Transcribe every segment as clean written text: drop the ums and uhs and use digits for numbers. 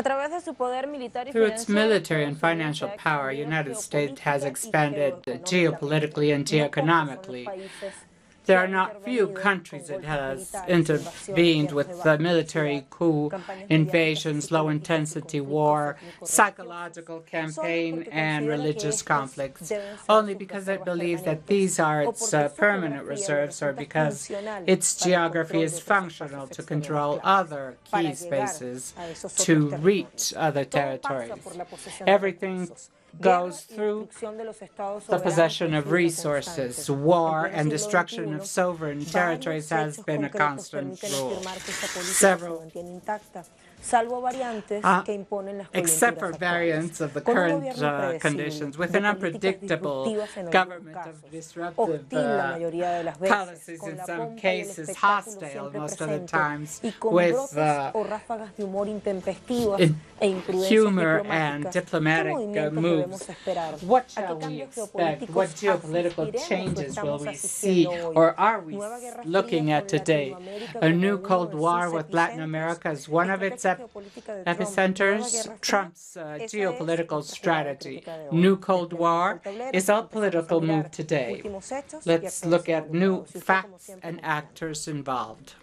Through its military and financial power, the United States has expanded geopolitically and geoeconomically. There are not few countries it has intervened with military coup, invasions, low-intensity war, psychological campaign, and religious conflicts, only because it believes that these are its permanent reserves or because its geography is functional to control other key spaces to reach other territories. Everything goes through the possession of resources. War and destruction of sovereign territories has been a constant rule. Several except for variants of the current conditions, with an unpredictable government of disruptive policies, in some cases hostile most of the times, with humor and diplomatic moves. What shall we expect? What geopolitical changes will we see, or are we looking at today? A new Cold War with Latin America as one of its epicenters. Trump's geopolitical strategy. New Cold War is a political move today. Let's look at new facts and actors involved.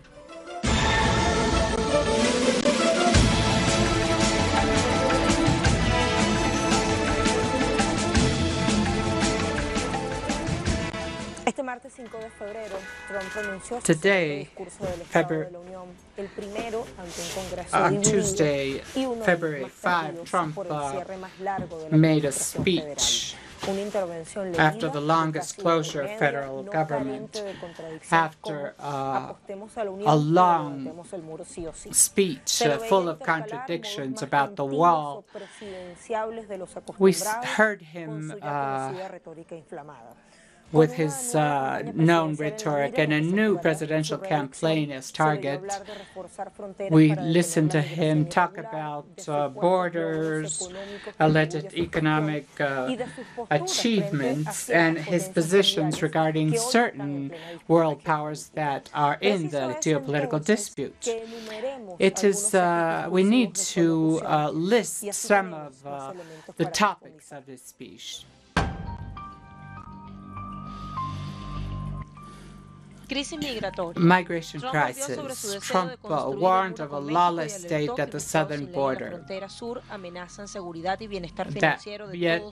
Today, on Tuesday, February 5, Trump made a speech after the longest closure of federal government, after a long speech full of contradictions about the wall. We heard him with his known rhetoric and a new presidential campaign as target. We listened to him talk about borders, alleged economic achievements, and his positions regarding certain world powers that are in the geopolitical dispute. It is, we need to list some of the topics of his speech. Migration crisis. Trump warned of a lawless state at the southern border. Yet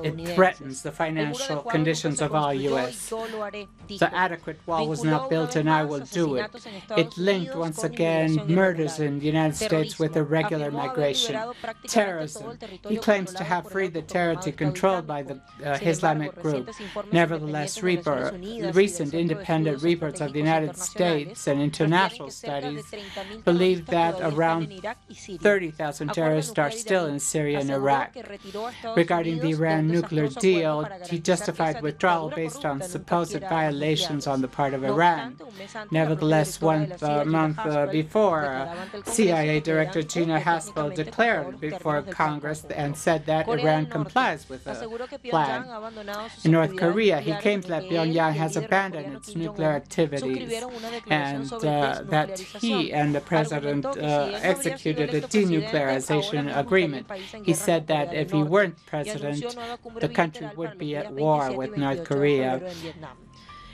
it threatens the financial conditions of all U.S. The adequate wall was not built, and I will do it. It linked once again murders in the United States with irregular migration. Terrorism. He claims to have freed the territory controlled by the Islamic group. Nevertheless, recent independent reports of the United States and international studies believe that around 30,000 terrorists are still in Syria and Iraq. Regarding the Iran nuclear deal, he justified withdrawal based on supposed violations on the part of Iran. Nevertheless, 1 month before, CIA Director Gina Haspel declared before Congress and said that Iran complies with the plan. In North Korea, he claims that Pyongyang has abandoned its nuclear activities and that he and the president executed a denuclearization agreement. He said that if he weren't president, the country would be at war with North Korea.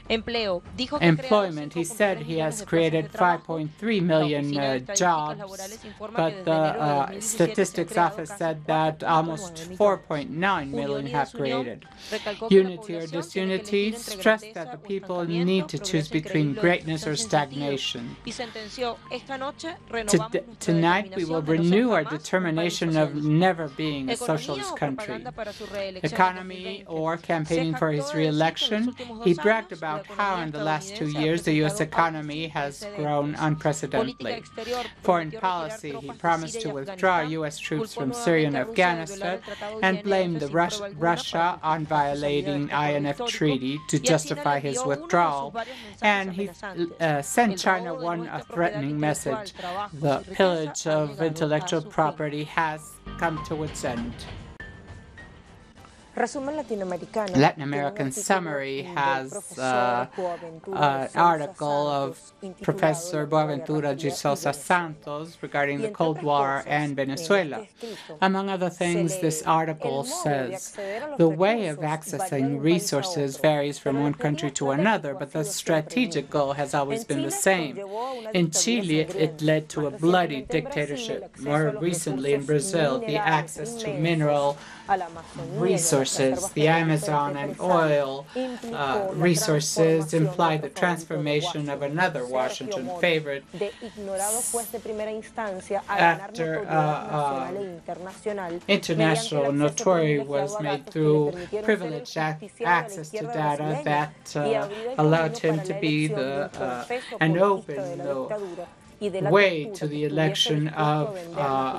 Employment. He said he has created 5.3 million jobs, but the Statistics Office said that almost 4.9 million have created. Unity or disunity stressed that the people need to choose between greatness or stagnation. Tonight, we will renew our determination of never being a socialist country. Economy or campaigning for his re-election, he bragged about how in the last 2 years the U.S. economy has grown unprecedentedly. Foreign policy, he promised to withdraw U.S. troops from Syria and Afghanistan and blamed Russia on violating INF Treaty to justify his withdrawal. And he sent China one threatening message: the pillage of intellectual property has come to its end. Latin American Summary has an article of Professor Boaventura de Sousa Santos regarding the Cold War and Venezuela. Among other things, this article says, the way of accessing resources varies from one country to another, but the strategic goal has always been the same. In Chile, it led to a bloody dictatorship. More recently, in Brazil, the access to mineral resources, the Amazon and oil resources imply the transformation of another Washington favorite after international notoriety was made through privileged access to data that allowed him to be an open way to the election of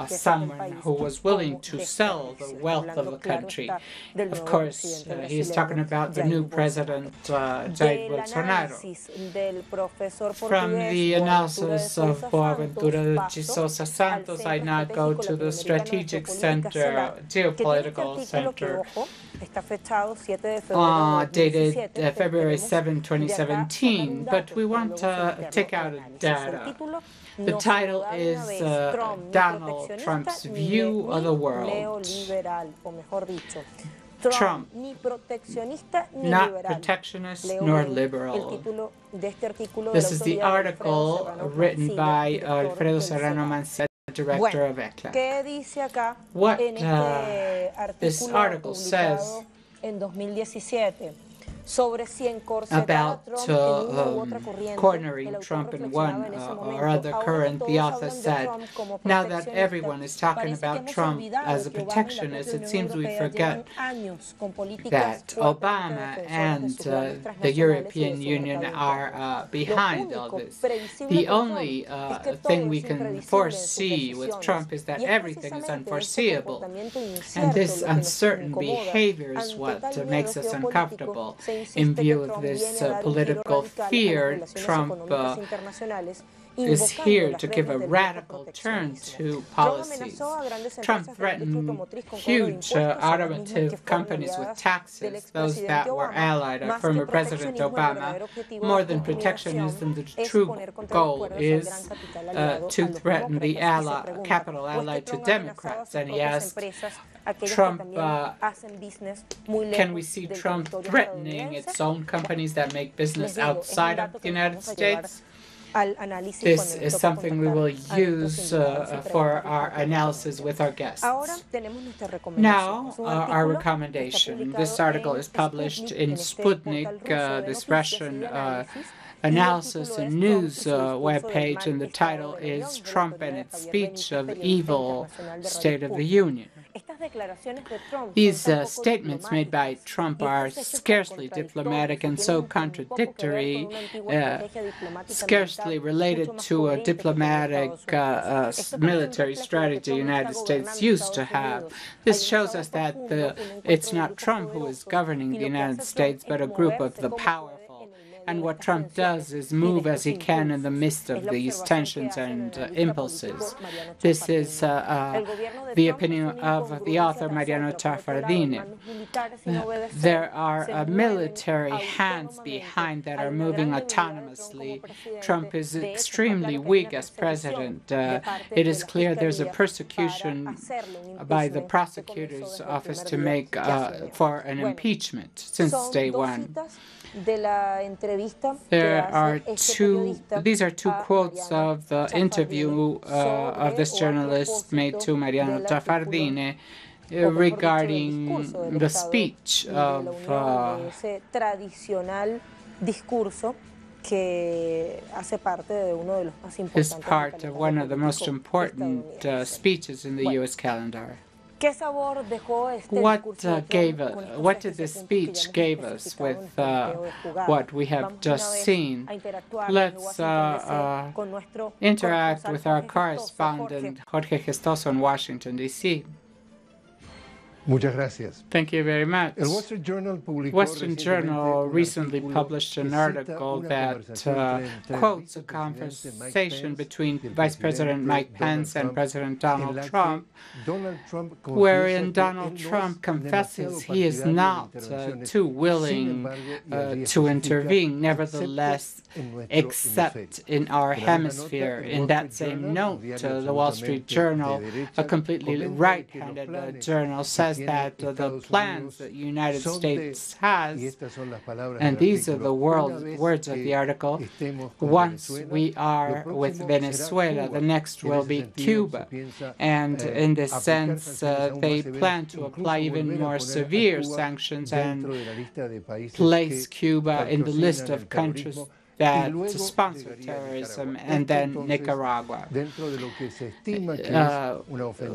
someone who was willing to sell the wealth of the country. Of course, he is talking about the new president, Jair Bolsonaro. From the analysis of Boaventura de Sousa Santos, I now go to the strategic center, geopolitical center, dated February 7, 2017, but we want to take out data. The title is Donald Trump's View of the World. Trump, not protectionist nor liberal. This is the article written by Alfredo Serrano Mancera, director of ECLA. What this article says about cornering Trump in one or other current, the author said, now that everyone is talking about Trump as a protectionist, it seems we forget that Obama and the European Union are behind all this. The only thing we can foresee with Trump is that everything is unforeseeable. And this uncertain behavior is what makes us uncomfortable. In view of this political fear, Trump is here to give a radical turn to policies. Trump threatened huge automotive companies with taxes, those that were allied of former President Obama. More than protectionism, the true goal is to threaten the capital allied to Democrats. And he asked Trump, can we see Trump threatening its own companies that make business outside of the United States? This is something we will use for our analysis with our guests. Now, our recommendation. This article is published in Sputnik, this Russian analysis and news webpage, and the title is Trump and its Speech of Evil State of the Union. These statements made by Trump are scarcely diplomatic and so contradictory, scarcely related to a diplomatic military strategy the United States used to have. This shows us that it's not Trump who is governing the United States, but a group of the powerful. And what Trump does is move as he can in the midst of these tensions and impulses. This is the opinion of the author Mariano Tafardine. There are military hands behind that are moving autonomously. Trump is extremely weak as president. It is clear there's a persecution by the prosecutor's office to make for an impeachment since day one. There are these are two quotes of the interview of this journalist made to Mariano Tafardine regarding the speech of is part of one of the most important speeches in the U.S. calendar. What did this speech give us with what we have just seen? Let's interact with our correspondent, Jorge Gestoso in Washington, D.C. Muchas gracias. Thank you very much. El Western Journal recently published an article that quotes a conversation between Vice President Mike Pence and President Donald Trump, wherein Donald Trump confesses he is not too willing to intervene, nevertheless, except in our hemisphere. In that same note, the Wall Street Journal, a completely right-handed journal, says that the plans that the United States has, and these are the words of the article, once we are with Venezuela, the next will be Cuba. And in this sense, they plan to apply even more severe sanctions and place Cuba in the list of countries that sponsor terrorism, and then Nicaragua.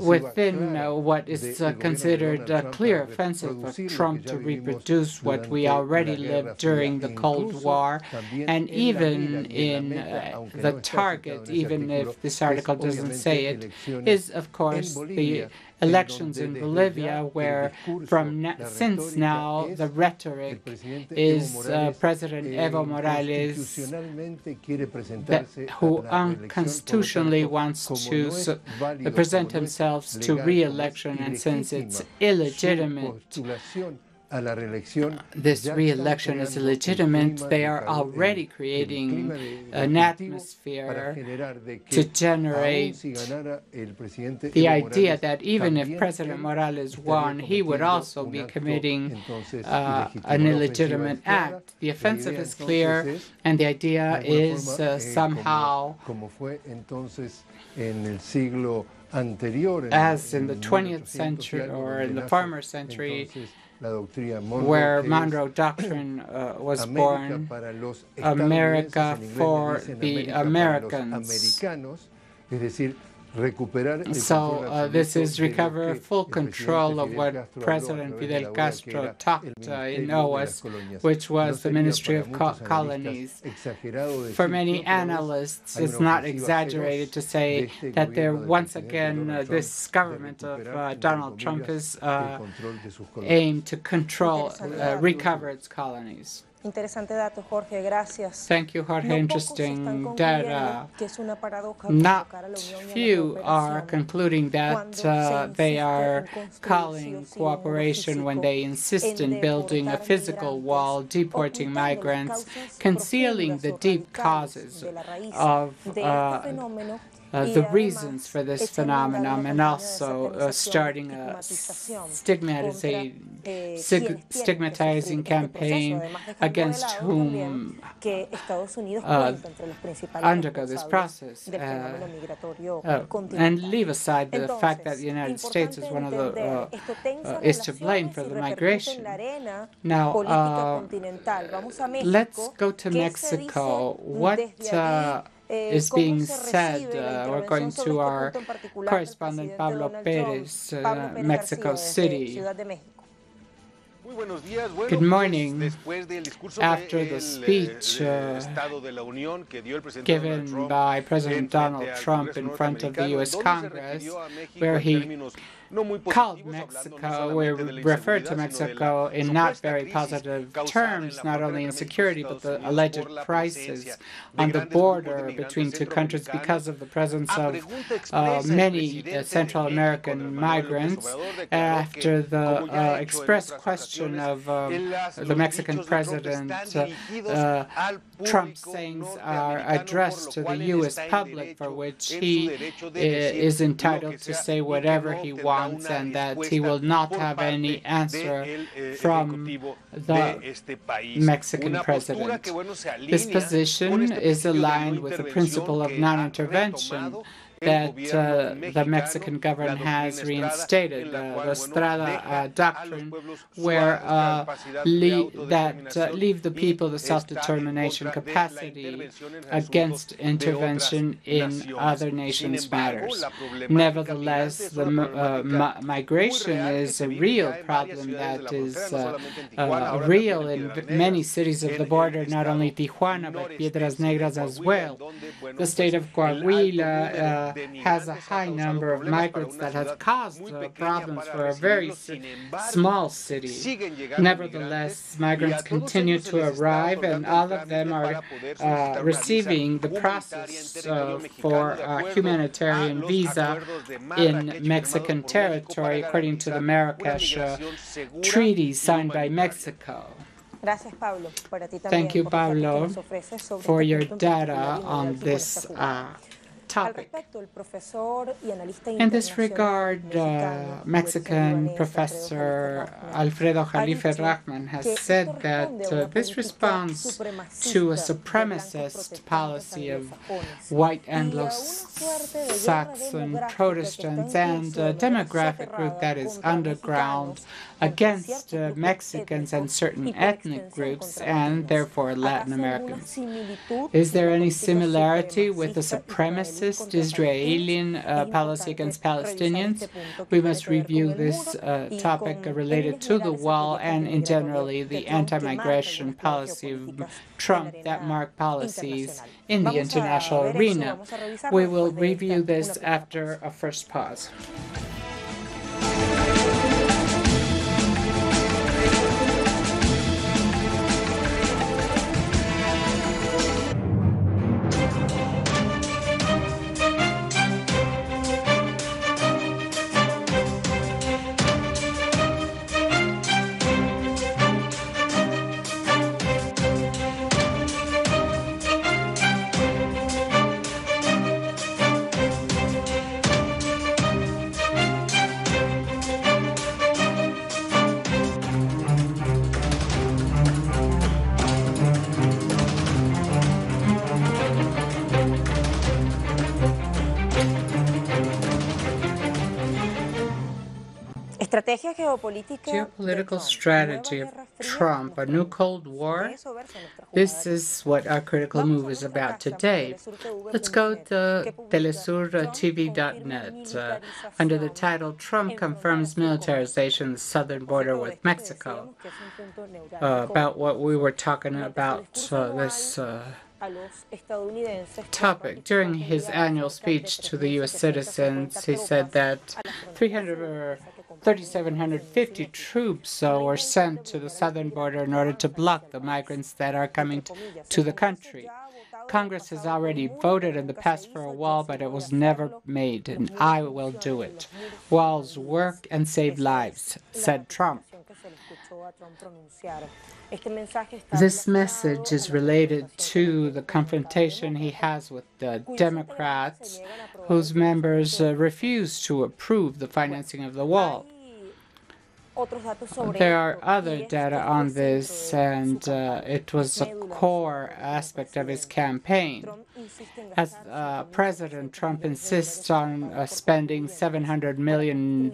Within what is considered a clear offensive of Trump to reproduce what we already lived during the Cold War, and even in the target, even if this article doesn't say it, is, of course, the elections in Bolivia, where since now the rhetoric is President Evo Morales, who unconstitutionally wants to present himself to re-election, and since it's illegitimate, this re-election is illegitimate, they are already creating an atmosphere to generate the idea that even if President Morales won, he would also be committing an illegitimate act. The offensive is clear, and the idea is somehow, as in the 20th century or in the former century, where Monroe Doctrine was born, America for the Americans. So this is recover full control of what President Fidel Castro taught in OAS, which was the Ministry of Colonies. For many analysts, it's not exaggerated to say that once again this government of Donald Trump is aimed to control, recover its colonies. Interesante dato, Jorge, gracias. Thank you, Jorge. Interesting data. Not few are concluding that they are calling cooperation when they insist in building a physical wall, deporting migrants, concealing the deep causes of the reasons for this phenomenon, and also starting a stigmatizing campaign against whom undergo this process, and leave aside the fact that the United States is one of the is to blame for the migration. Now, let's go to Mexico. What is being said? We're going to our correspondent Pablo Perez, Mexico City. Good morning. After the speech given by President Donald Trump in front of the U.S. Congress, where he called Mexico, we referred to Mexico in not very positive terms, not only in security, but the alleged crisis on the border between two countries because of the presence of many Central American migrants. After the express question of the Mexican president, Trump's sayings are addressed to the U.S. public, for which he is entitled to say whatever he wants, and that he will not have any answer from the Mexican president. This position is aligned with the principle of non-intervention that the Mexican government has reinstated, the Estrada Doctrine, where leave the people the self-determination capacity against intervention in other nations' matters. Nevertheless, the migration is a real problem that is real in many cities of the border, not only Tijuana, but Piedras Negras as well. The state of Coahuila has a high number of migrants that has caused problems for a very small city. Nevertheless, migrants continue to arrive, and all of them are receiving the process for a humanitarian visa in Mexican territory, according to the Marrakesh Treaty signed by Mexico. Thank you, Pablo, for your data on this topic. In this regard, Mexican professor Alfredo Jalife Rahman has said that this responds to a supremacist policy of white Anglo-Saxon Protestants and a demographic group that is underground against Mexicans and certain ethnic groups and therefore Latin Americans. Is there any similarity with the supremacist Israeli policy against Palestinians? We must review this topic related to the wall and, in generally, the anti-migration policy of Trump that mark policies in the international arena. We will review this after a first pause. Geopolitical strategy of Trump, a new Cold War. This is what our critical move is about today. Let's go to telesurtv.net. Under the title, Trump confirms militarization of the southern border with Mexico. About what we were talking about this topic. During his annual speech to the U.S. citizens, he said that 3,750 troops were sent to the southern border in order to block the migrants that are coming to the country. Congress has already voted in the past for a wall, but it was never made, and I will do it. Walls work and save lives, said Trump. This message is related to the confrontation he has with the Democrats, whose members refuse to approve the financing of the wall. There are other data on this, and it was a core aspect of his campaign. As President Trump insists on spending $700 million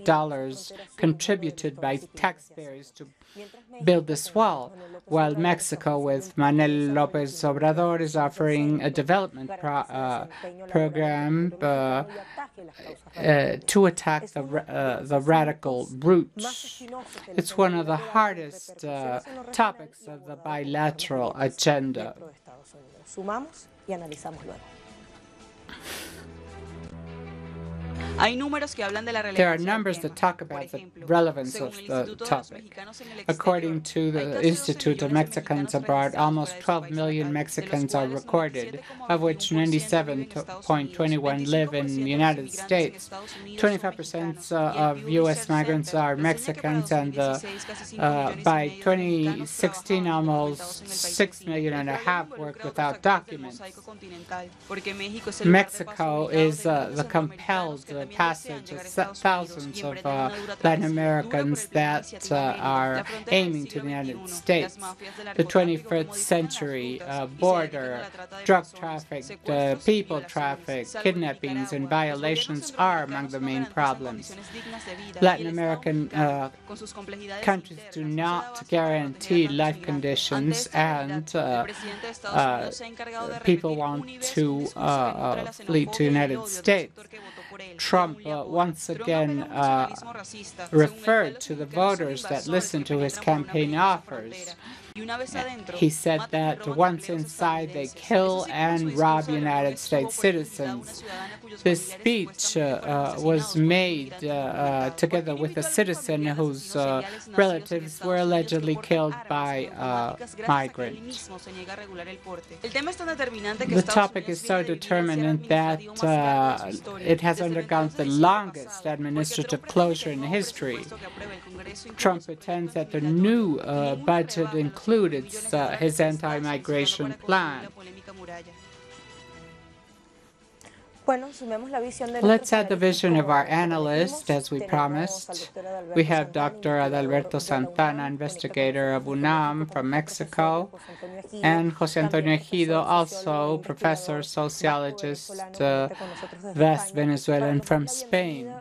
contributed by taxpayers to build this wall, while Mexico, with Manuel López Obrador, is offering a development program to attack the radical roots. It's one of the hardest topics of the bilateral agenda. There are numbers that talk about the relevance of the topic. According to the Institute of Mexicans Abroad, almost 12 million Mexicans are recorded, of which 97.21 live in the United States. 25% of U.S. migrants are Mexicans, and by 2016, almost 6.5 million worked without documents. Mexico is the compelled passage of thousands of Latin Americans that are aiming to the United States. The 21st century border, drug traffic, people traffic, kidnappings, and violations are among the main problems. Latin American countries do not guarantee life conditions, and people want to flee to the United States. Trump once again referred to the voters that listened to his campaign offers. He said that once inside, they kill and rob United States citizens. This speech was made together with a citizen whose relatives were allegedly killed by migrants. The topic is so determinant that it has undergone the longest administrative closure in history. Trump pretends that the new budget included his anti-migration plan. Let's add the vision of our analyst, as we promised. We have Dr. Adalberto Santana, investigator of UNAM from Mexico, and José Antonio Ejido, also professor, sociologist, West Venezuelan from Spain.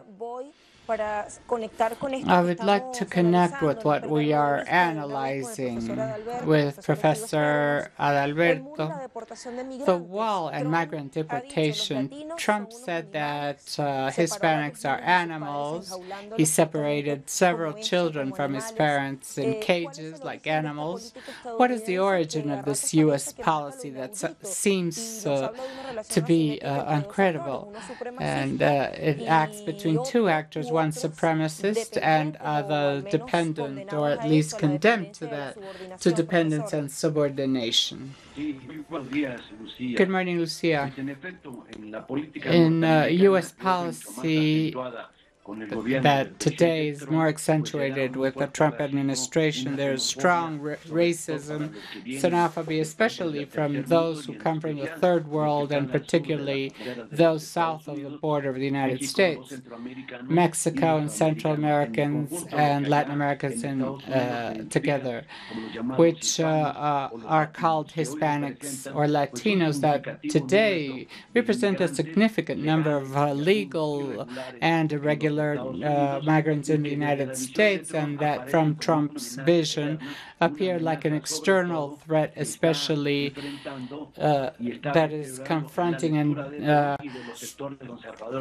I would like to connect with what we are analyzing with Professor Adalberto. The wall and migrant deportation. Trump said that Hispanics are animals. He separated several children from his parents in cages like animals. What is the origin of this U.S. policy that seems to be uncredible? And it acts between two actors, one supremacist and other dependent, or at least condemned to that, to dependence and subordination. Good morning, Lucia. In U.S. policy that today is more accentuated with the Trump administration, there is strong racism, xenophobia, especially from those who come from the third world, and particularly those south of the border of the United States. Mexico and Central Americans and Latin Americans together, which are called Hispanics or Latinos, that today represent a significant number of legal and irregular migrants in the United States, and that from Trump's vision appear like an external threat, especially that is confronting and,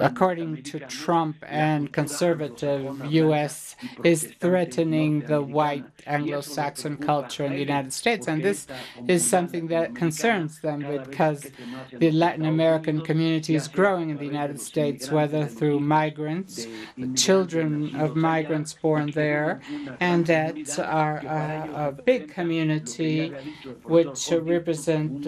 according to Trump and conservative U.S., is threatening the white Anglo-Saxon culture in the United States. And this is something that concerns them because the Latin American community is growing in the United States, whether through migrants, children of migrants born there, and that are a big community which represent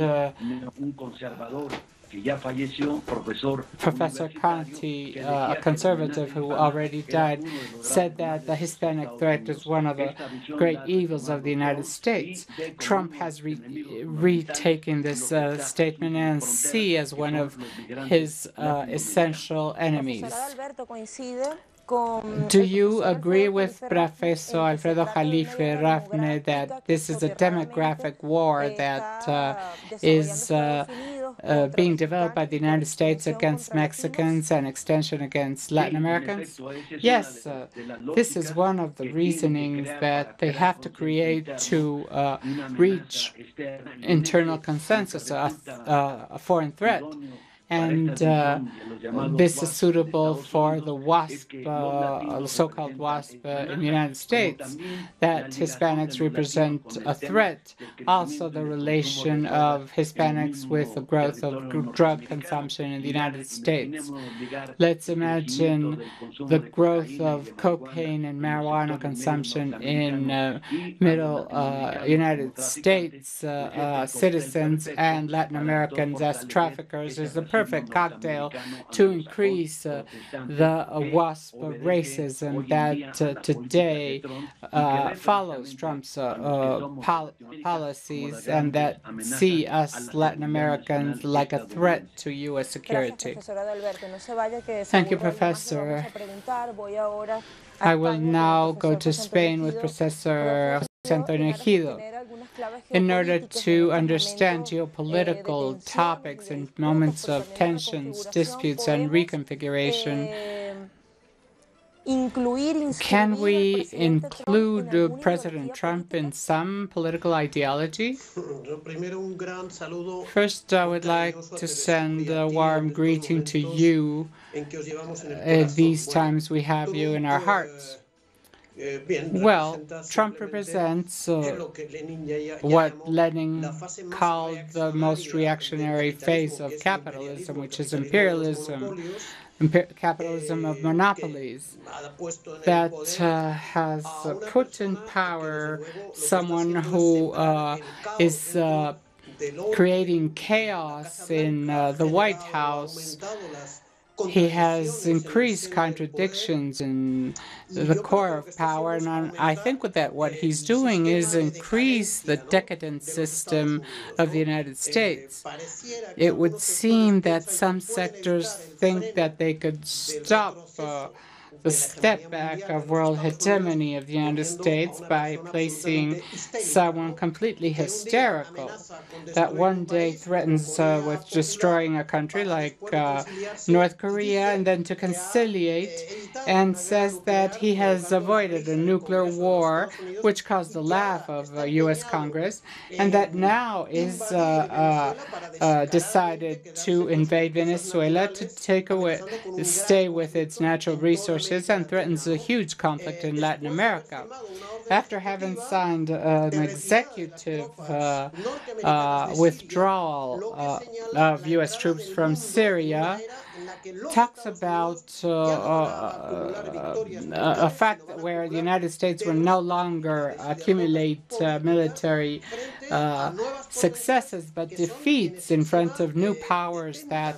Professor Conti, a conservative who already died, said that the Hispanic threat is one of the great evils of the United States. Trump has retaken this statement and see as one of his essential enemies. Do you agree with Professor Alfredo Jalife Rafne that this is a demographic war that is being developed by the United States against Mexicans and extension against Latin Americans? Yes, this is one of the reasonings that they have to create to reach internal consensus, a foreign threat. And this is suitable for the WASP, the so-called WASP in the United States, that Hispanics represent a threat. Also, the relation of Hispanics with the growth of drug consumption in the United States. Let's imagine the growth of cocaine and marijuana consumption in middle United States citizens and Latin Americans as traffickers is the perfect cocktail to increase the WASP racism that today follows Trump's policies and that see us Latin Americans like a threat to U.S. security. Thank you, Professor. I will now go to Spain with Professor José Antonio Ejido. In order to understand geopolitical topics in moments of tensions, disputes, and reconfiguration, can we include President Trump in some political ideology? First, I would like to send a warm greeting to you. At these times, we have you in our hearts. Well, Trump represents what Lenin called the most reactionary phase of capitalism, which is imperialism, capitalism of monopolies, that has put in power someone who is creating chaos in the White House. He has increased contradictions in the core of power, and I think that what he's doing is increase the decadent system of the United States. It would seem that some sectors think that they could stop the step back of world hegemony of the United States by placing someone completely hysterical that one day threatens with destroying a country like North Korea and then to conciliate and says that he has avoided a nuclear war, which caused the laugh of U.S. Congress, and that now is decided to invade Venezuela to stay with its natural resources and threatens a huge conflict in Latin America. After having signed an executive withdrawal of U.S. troops from Syria, talks about a fact where the United States will no longer accumulate military successes but defeats in front of new powers that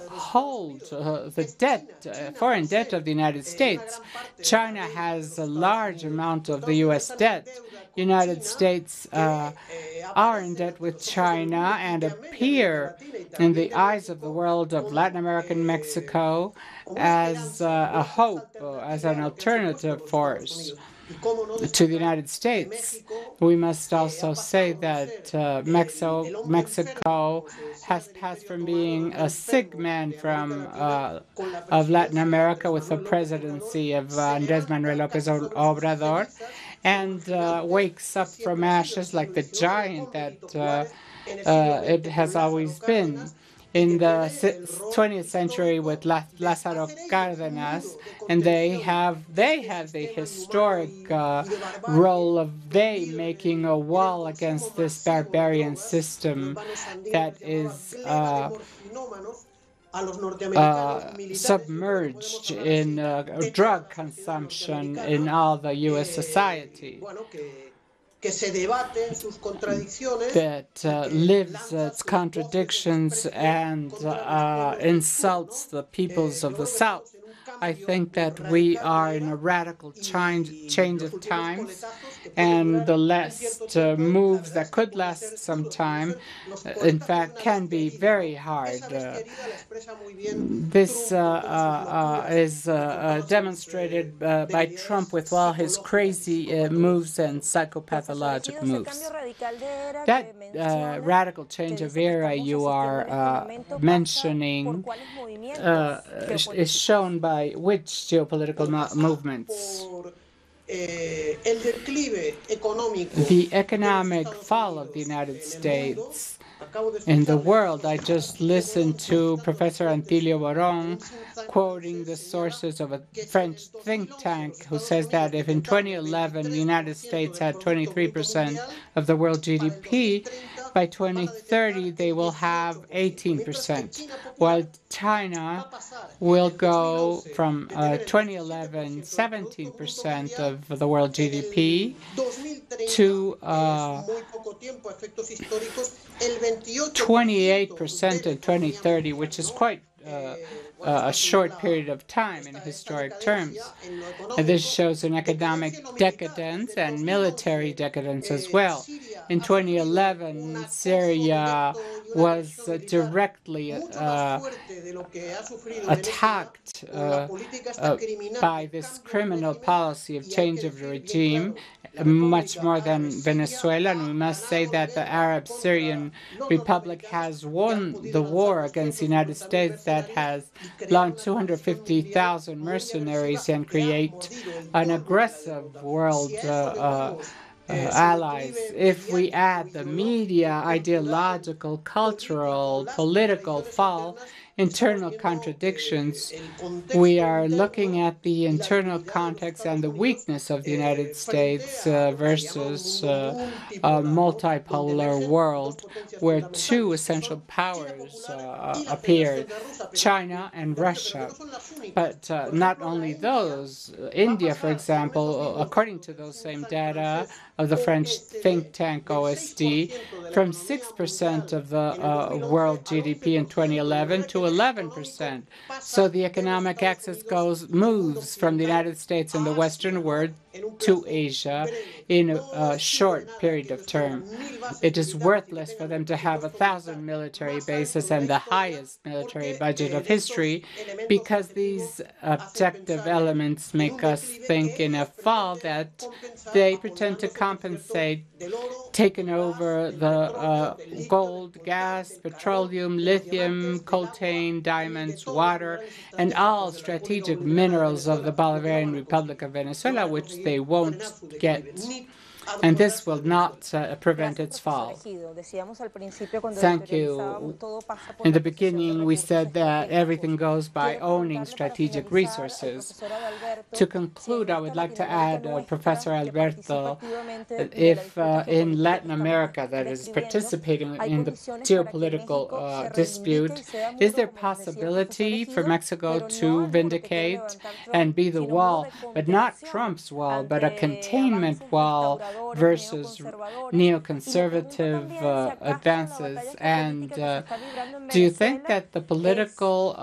hold the debt, foreign debt of the United States. China has a large amount of the U.S. debt. United States are in debt with China and appear in the eyes of the world of Latin America and Mexico as a hope, as an alternative force to the United States. We must also say that Mexico has passed from being a sick man of Latin America with the presidency of Andrés Manuel López Obrador and wakes up from ashes like the giant that it has always been. In the 20th century with Lázaro Cárdenas, and they have the historic role of making a wall against this barbarian system that is submerged in drug consumption in all the U.S. society, that lives its contradictions and insults the peoples of the South. I think that we are in a radical change of times, and the last moves that could last some time, in fact, can be very hard. This is demonstrated by Trump with all his crazy moves and psychopathological moves. That radical change of era you are mentioning is shown by which geopolitical movements? The economic fall of the United States in the world. I just listened to Professor Antilio Boron quoting the sources of a French think tank who says that if in 2011 the United States had 23% of the world GDP, by 2030 they will have 18%, while China will go from 2011 17% of the world GDP to 28% in 2030, which is quite a short period of time in historic terms. And this shows an economic decadence and military decadence as well. In 2011, Syria was directly attacked by this criminal policy of change of the regime, much more than Venezuela. And we must say that the Arab Syrian Republic has won the war against the United States that has launched 250,000 mercenaries and create an aggressive world allies. If we add the media, ideological, cultural, political fall, internal contradictions. We are looking at the internal context and the weakness of the United States versus a multipolar world where two essential powers appeared, China and Russia. But not only those, India, for example, according to those same data of the French think tank OSD, from 6% of the world GDP in 2011 to 11%. So the economic axis moves from the United States and the Western world to Asia in a short period of time. It is worthless for them to have 1,000 military bases and the highest military budget of history, because these objective elements make us think in a fall that they pretend to compensate, taking over the gold, gas, petroleum, lithium, coltan, diamonds, water, and all strategic minerals of the Bolivarian Republic of Venezuela, which they won't get. And this will not prevent its fall. Thank you. In the beginning, we said that everything goes by owning strategic resources. To conclude, I would like to add, Professor Alberto, if in Latin America that is participating in the geopolitical dispute, is there possibility for Mexico to vindicate and be the wall, but not Trump's wall, but a containment wall versus neoconservative advances? And do you think that the political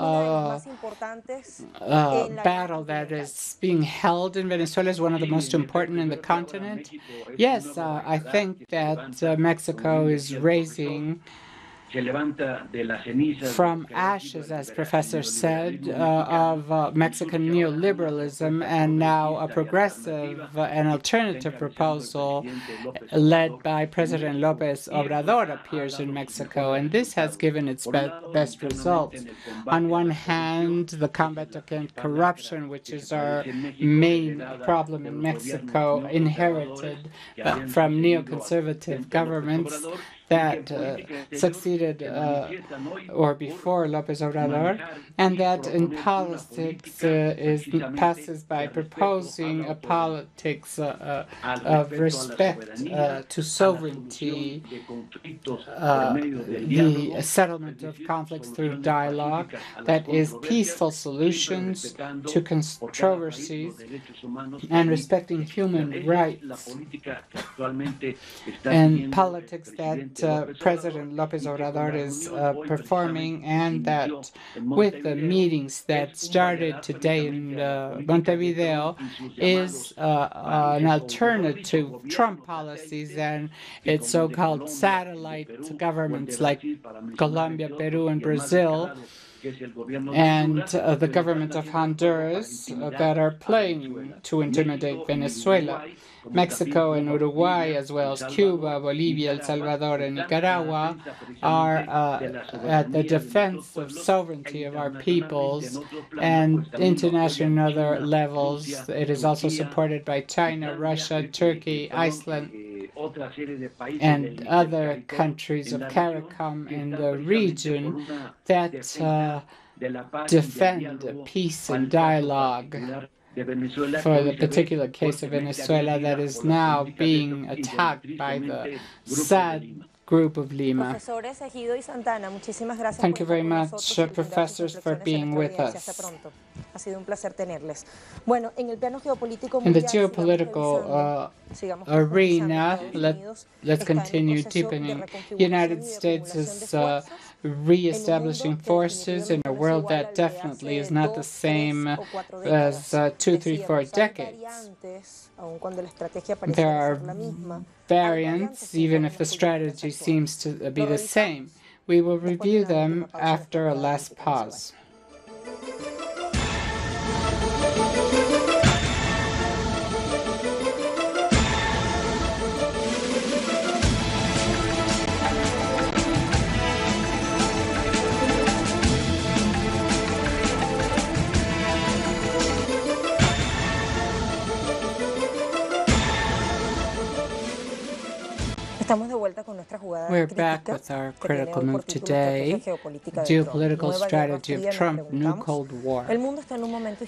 battle that is being held in Venezuela is one of the most important in the continent? Yes, I think that Mexico is raising from ashes, as Professor said, of Mexican neoliberalism, and now a progressive and alternative proposal led by President López Obrador appears in Mexico, and this has given its best results. On one hand, the combat against corruption, which is our main problem in Mexico, inherited from neoconservative governments that succeeded or before López Obrador, and that in politics passes by proposing a politics of respect to sovereignty, the settlement of conflicts through dialogue, that is peaceful solutions to controversies, and respecting human rights, and politics that President López Obrador is performing, and that with the meetings that started today in Montevideo is an alternative to Trump policies and its so-called satellite governments like Colombia, Peru, and Brazil, and the government of Honduras that are playing to intimidate Venezuela. Mexico and Uruguay, as well as Cuba, Bolivia, El Salvador, and Nicaragua, are at the defense of sovereignty of our peoples and international and other levels. It is also supported by China, Russia, Turkey, Iceland, and other countries of CARICOM in the region that defend peace and dialogue. For the particular case of Venezuela that is now being attacked by the SAD group of Lima. Thank you very much, professors, for being with us. In the geopolitical arena, let's continue deepening. The United States is re-establishing forces in a world that definitely is not the same as 2, 3, 4 decades. There are variants, even if the strategy seems to be the same. We will review them after a last pause. We're back with our critical move today, Geopolitical Strategy of Trump, New Cold War.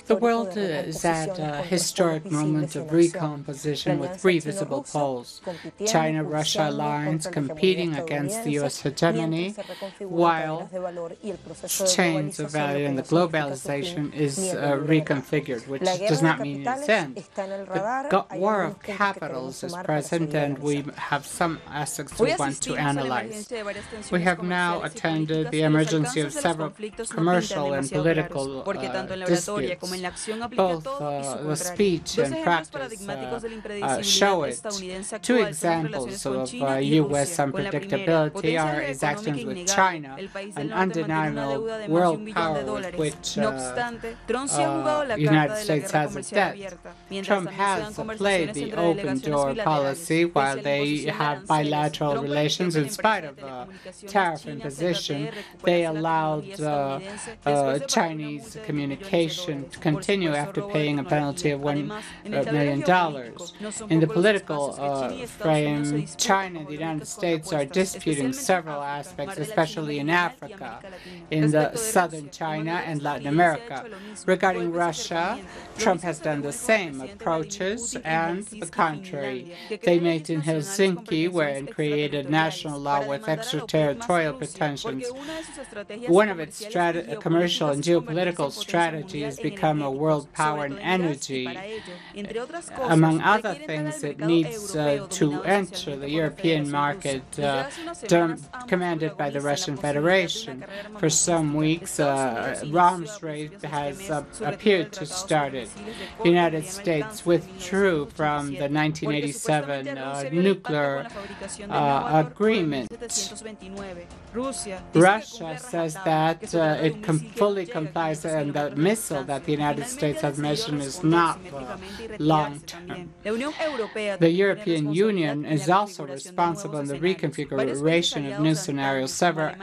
The world is at a historic moment of recomposition with three visible poles: China-Russia alliance competing against the U.S. hegemony, while chains of value and the globalization is reconfigured, which does not mean its end. The war of capitals is present, and we have some aspects we want to analyze. We have now attended the emergency of several commercial and political disputes. Both the speech and practice show it. Two examples of U.S. unpredictability are his actions with China, an undeniable world power with which the United States has a debt. Trump has played the open door policy while they have bilateral relations. In spite of tariff imposition, they allowed Chinese communication to continue after paying a penalty of $1 million. In the political frame, China and the United States are disputing several aspects, especially in Africa, in the southern China and Latin America. Regarding Russia, Trump has done the same approaches and the contrary. They met in Helsinki, where it created national law with extraterritorial pretensions. One of its commercial and geopolitical strategies become a world power in energy. Among other things, it needs to enter the European market commanded by the Russian Federation. For some weeks, arms race has appeared to start it. The United States withdrew from the 1987 nuclear agreement. Russia says that it fully complies, and the missile that the United States has mentioned is not long-term. The European Union is also responsible in the reconfiguration of new scenarios. Several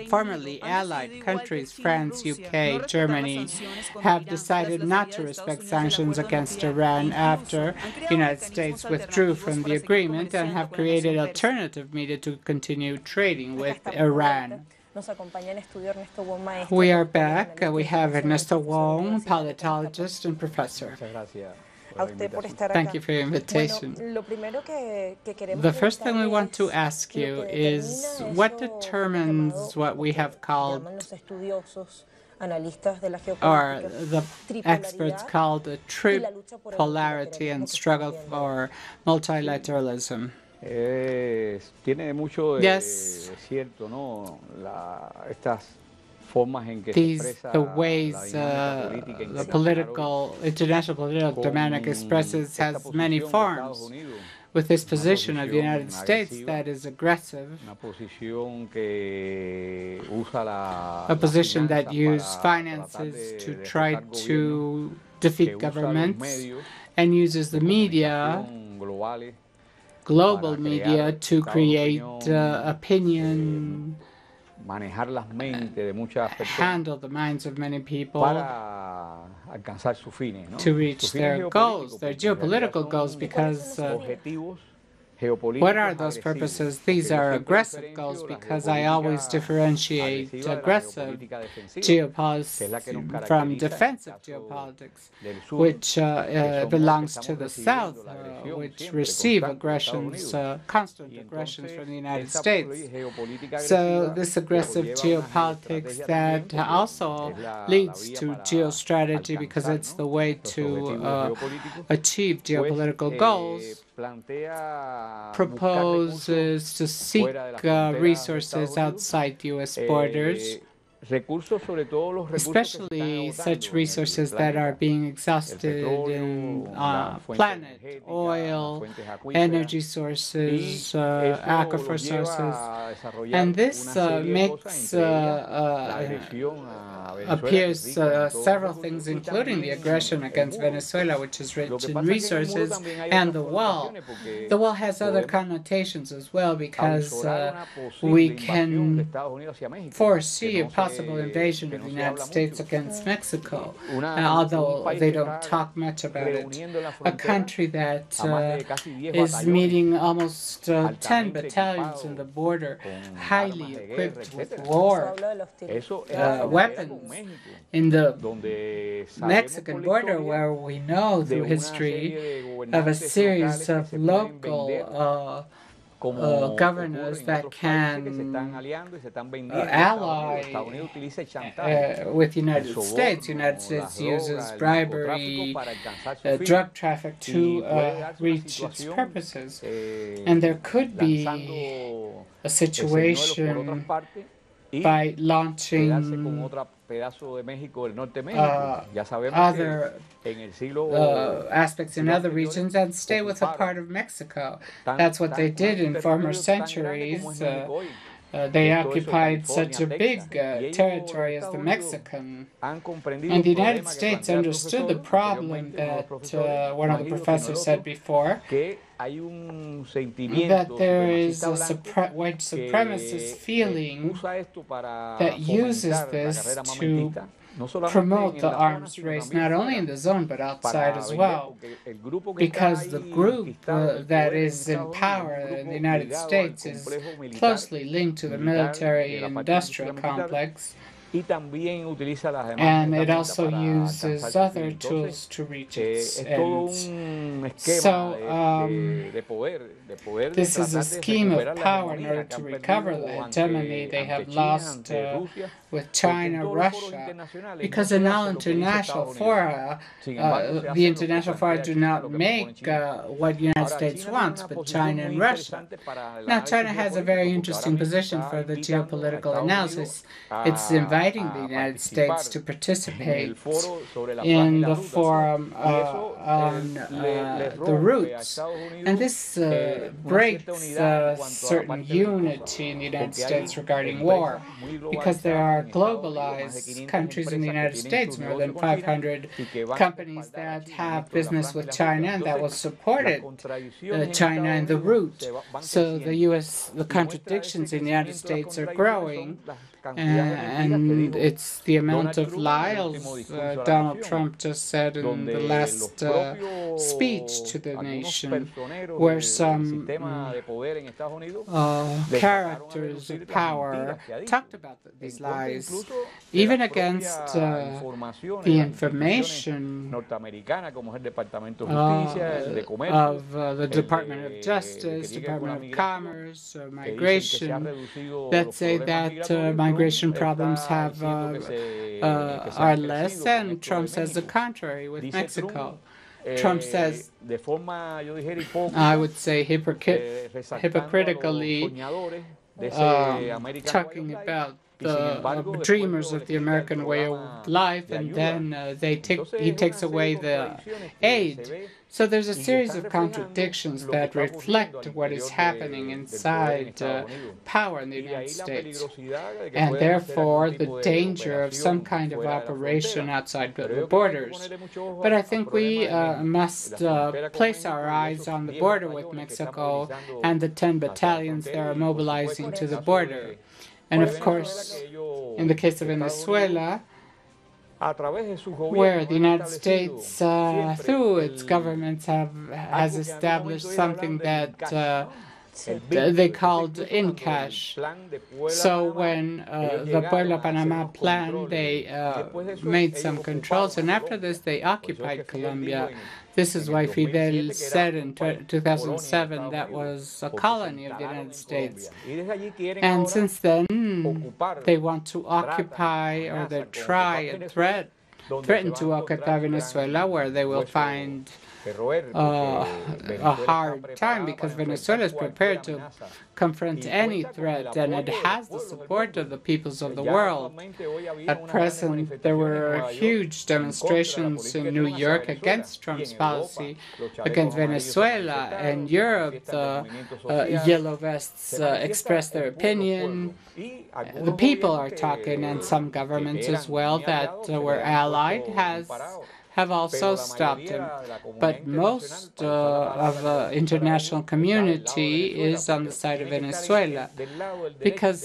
formerly allied countries, France, UK, Germany, have decided not to respect sanctions against Iran after the United States withdrew from the agreement, and have created alternative media to continue trading with Iran. We are back. We have Ernesto Wong, politologist and professor. Thank you for your invitation. The first thing we want to ask you is, what determines what we have called, or the experts called, the tripolarity and struggle for multilateralism? Yes. These the ways the international political dynamic expresses has many forms. With this position of the United States that is aggressive, a position that uses finances to try to defeat governments, and uses the media, global media, to create opinion, handle the minds of many people to reach their goals, their geopolitical goals, because what are those purposes? These are aggressive goals, because I always differentiate aggressive geopolitics from defensive geopolitics, which belongs to the South, which receive aggressions, constant aggressions from the United States. So this aggressive geopolitics that also leads to geostrategy, because it's the way to achieve geopolitical goals, proposes to seek resources outside U.S. borders, especially such resources that are being exhausted in planet, oil, energy sources, aquifer sources. And this appears several things, including the aggression against Venezuela, which is rich in resources, and the wall. The wall has other connotations as well, because we can foresee a possible possible invasion of the United States against Mexico, although they don't talk much about it. A country that is meeting almost 10 battalions in the border, highly equipped with war weapons in the Mexican border, where we know through history of a series of local governors that can ally with the United States. United States uses bribery, drug traffic to reach its purposes. And there could be a situation by launching other aspects in other regions and stay with a part of Mexico. That's what they did in former centuries. They occupied such a big territory as the Mexican. And the United States understood the problem that one of the professors said before, that there is a white supremacist feeling that uses this to promote the arms race, not only in the zone but outside as well, because the group that is in power in the United States is closely linked to the military-industrial complex, and it also uses other tools to reach its ends. So this is a scheme of power in order to recover the hegemony they have lost with China, Russia, because in all international fora, the international fora do not make what the United States wants, but China and Russia. Now, China has a very interesting position for the geopolitical analysis. It's inviting the United States to participate in the forum on the roots. And this breaks certain unity in the United States regarding war, because there are globalized countries in the United States, more than 500 companies that have business with China and that will support it, China and the root. So the contradictions in the United States are growing, and it's the amount of lies Donald Trump just said in the last speech to the nation, where some characters of power talked about these lies, even against the information of the Department of Justice, Department of Commerce, migration, that say that migration problems are less, and Trump says the contrary with Mexico. Trump says, I would say hypocritically, talking about the dreamers of the American way of life, and then he takes away the aid. So there's a series of contradictions that reflect what is happening inside power in the United States, and therefore the danger of some kind of operation outside the borders. But I think we must place our eyes on the border with Mexico and the 10 battalions they are mobilizing to the border. And of course, in the case of Venezuela, where the United States, through its governments, has established something that they called in cash. So when the Puebla Panama plan, they made some controls, and after this they occupied Colombia. This is why Fidel said in 2007 that was a colony of the United States. And since then, they want to occupy, or they try and threaten to occupy Venezuela, where they will find a hard time, because Venezuela is prepared to confront any threat, and it has the support of the peoples of the world. At present, there were huge demonstrations in New York against Trump's policy against Venezuela, and Europe, the Yellow Vests expressed their opinion. The people are talking, and some governments as well that were allied have also stopped him. But most of the international community is on the side of Venezuela, because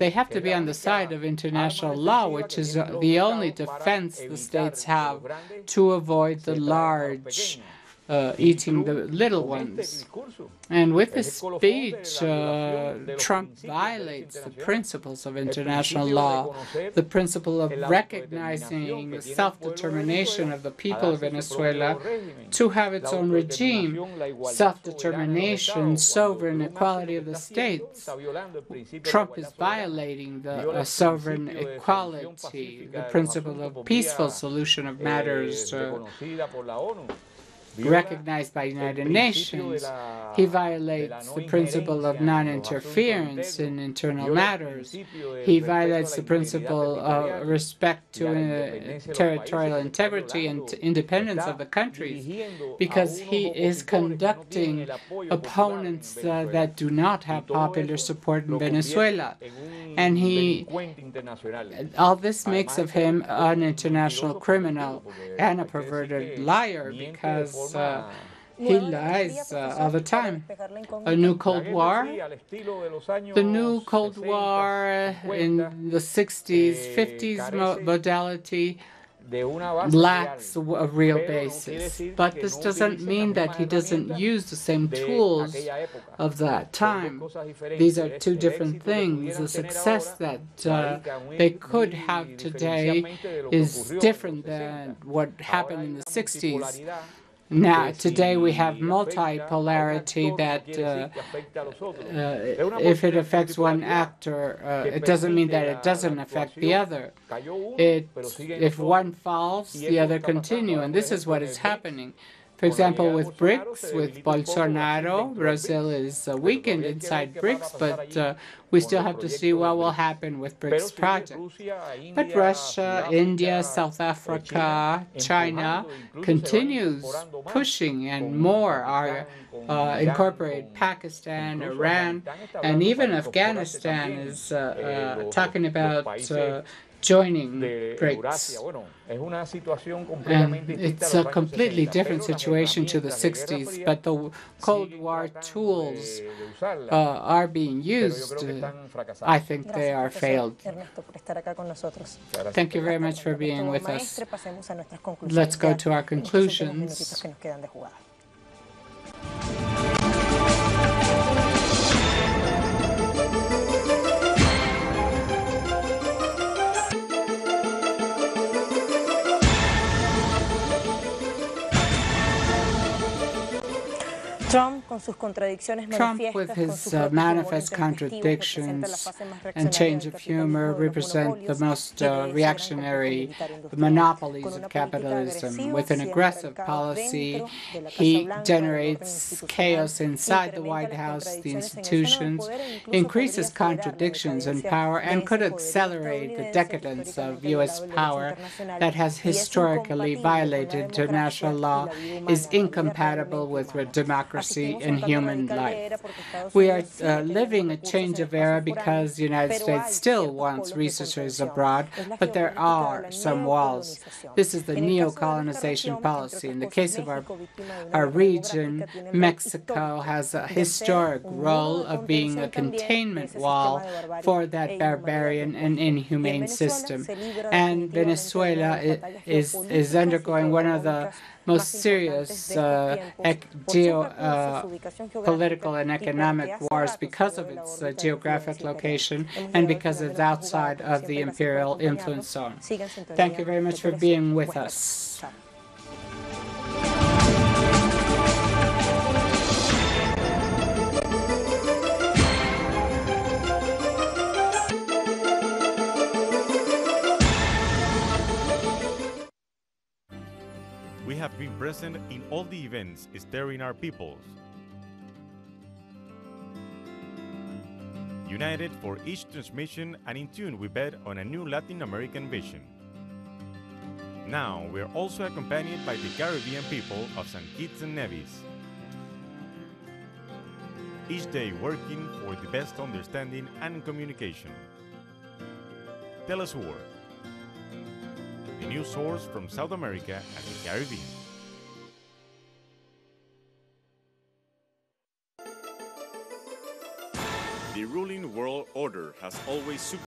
they have to be on the side of international law, which is the only defense the states have to avoid the large eating the little ones. And with this speech, Trump violates the principles of international law, the principle of recognizing the self-determination of the people of Venezuela to have its own regime, self-determination, sovereign equality of the states. Trump is violating the sovereign equality, the principle of peaceful solution of matters recognized by the United Nations. He violates the principle of non-interference in internal matters. He violates the principle of respect to territorial integrity and independence of the countries, because he is conducting opponents that do not have popular support in Venezuela. And all this makes of him an international criminal and a perverted liar, because he lies all the time. A new Cold War? The new Cold War in the 60s, 50s modality lacks a real basis. But this doesn't mean that he doesn't use the same tools of that time. These are two different things. The success that they could have today is different than what happened in the 60s. Now, today we have multipolarity that if it affects one actor, it doesn't mean that it doesn't affect the other. If one falls, the other continue, and this is what is happening. For example, with BRICS, with Bolsonaro, Brazil is weakened inside BRICS, but we still have to see what will happen with BRICS project. But Russia, India, South Africa, China continues pushing, and more are incorporate. Pakistan, Iran, and even Afghanistan is talking about joining BRICS. And it's a completely different situation to the 60s, but the Cold War tools are being used. I think they are failed. Thank you very much for being with us. Let's go to our conclusions. Trump, with his manifest contradictions and change of humor, represent the most reactionary monopolies of capitalism. With an aggressive policy, he generates chaos inside the White House, the institutions, increases contradictions in power, and could accelerate the decadence of U.S. power that has historically violated international law, is incompatible with democracy and human life. We are living a change of era because the United States still wants researchers abroad, but there are some walls. This is the neo-colonization policy. In the case of our region, Mexico has a historic role of being a containment wall for that barbarian and inhumane system. And Venezuela is undergoing one of the most serious geopolitical and economic wars because of its geographic location and because it's outside of the imperial influence zone. Thank you very much for being with us. We have been present in all the events stirring our peoples. United for each transmission and in tune we bet on a new Latin American vision. Now we're also accompanied by the Caribbean people of St. Kitts and Nevis. Each day working for the best understanding and communication. Tell us more. the news source from South America and the Caribbean. The ruling world order has always